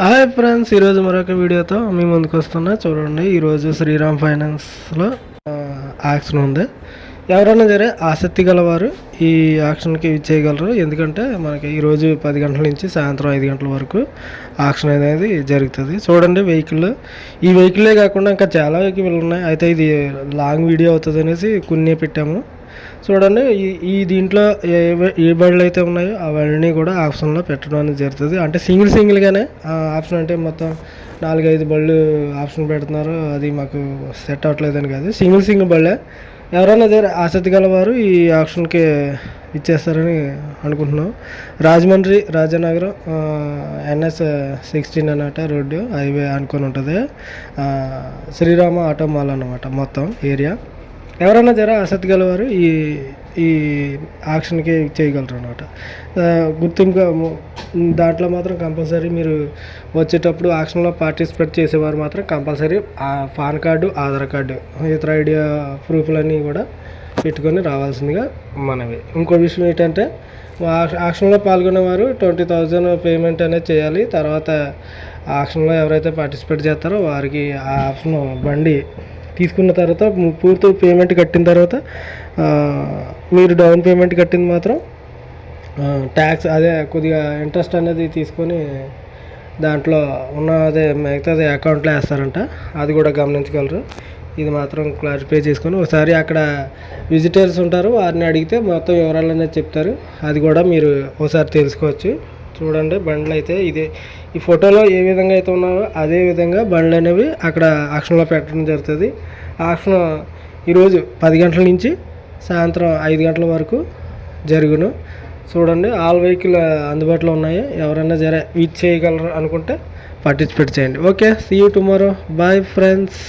Hi friends, ఈరోజు మరొక వీడియోతో మీ ముందుకు వస్తున్నా. చూడండి, ఈరోజు శ్రీరామ్ ఫైనాన్స్లో యాక్షన్ ఉంది. ఎవరైనా సరే ఆసక్తి గలవారు ఈ యాక్షన్కి చేయగలరు. ఎందుకంటే మనకి ఈరోజు 10 గంటల నుంచి సాయంత్రం 5 గంటల వరకు యాక్షన్ అనేది జరుగుతుంది. చూడండి, ఈ వెహికల్లే కాకుండా ఇంకా చాలా వెహికల్ ఉన్నాయి. అయితే ఇది లాంగ్ వీడియో అవుతుంది అనేసి కొన్ని పెట్టాము. చూడండి, ఈ దీంట్లో ఏ బళ్ళు అయితే ఉన్నాయో అవన్నీ కూడా ఆప్షన్లో పెట్టడం అనేది జరుగుతుంది. అంటే సింగిల్గానే ఆప్షన్, అంటే మొత్తం 4-5 బళ్ళు ఆప్షన్ పెడుతున్నారు. అది మాకు సెట్ అవ్వట్లేదని కాదు, సింగిల్ బళ్ళే. ఎవరైనా సరే ఆసక్తి గలవారు ఈ ఆప్షన్కి ఇచ్చేస్తారని అనుకుంటున్నాం. రాజమండ్రి రాజానగరం NS 16 అన్నమాట, రోడ్డు హైవే అనుకొని ఉంటుంది. శ్రీరామ ఆటో మాల్ అన్నమాట మొత్తం ఏరియా. ఎవరైనా జర ఆసక్తి గలవారు ఈ యాక్షన్కి చేయగలరు అనమాట. గుర్తింపు దాంట్లో మాత్రం కంపల్సరీ మీరు వచ్చేటప్పుడు యాక్షన్లో పార్టిసిపేట్ చేసేవారు మాత్రం compulsory pan card, Aadhaar card, ఇతర ఐడియా ప్రూఫ్లన్నీ కూడా పెట్టుకొని రావాల్సిందిగా మనవి. ఇంకో విషయం ఏంటంటే, యాక్షన్లో పాల్గొనేవారు 20,000 పేమెంట్ అనేది చేయాలి. తర్వాత యాక్షన్లో ఎవరైతే పార్టిసిపేట్ చేస్తారో వారికి ఆ ఆప్షన్ బండి తీసుకున్న తర్వాత పూర్తి పేమెంట్ కట్టిన తర్వాత మీరు డౌన్ పేమెంట్ కట్టింది మాత్రం ట్యాక్స్ అదే కొద్దిగా ఇంట్రెస్ట్ అనేది తీసుకొని దాంట్లో ఉన్న మిగతాది అకౌంట్లో వేస్తారంట. అది కూడా గమనించగలరు. ఇది మాత్రం క్లారిఫై చేసుకొని ఒకసారి అక్కడ విజిటర్స్ ఉంటారు, వారిని అడిగితే మొత్తం వివరాలు అనేది చెప్తారు. అది కూడా మీరు ఒకసారి తెలుసుకోవచ్చు. చూడండి, బండ్లు అయితే ఈ ఫోటోలో ఏ విధంగా అయితే ఉన్నాయో అదే విధంగా బండ్లు అనేవి అక్కడ ఆక్షన్లో పెట్టడం జరుగుతుంది. ఆక్షన్ ఈరోజు 10 గంటల నుంచి సాయంత్రం 5 గంటల వరకు జరుగును. చూడండి, ఆల్ వెహికల్ అందుబాటులో ఉన్నాయి. ఎవరైనా చేయగలరు అనుకుంటే పార్టిసిపేట్ చేయండి. Okay, see you tomorrow. Bye friends.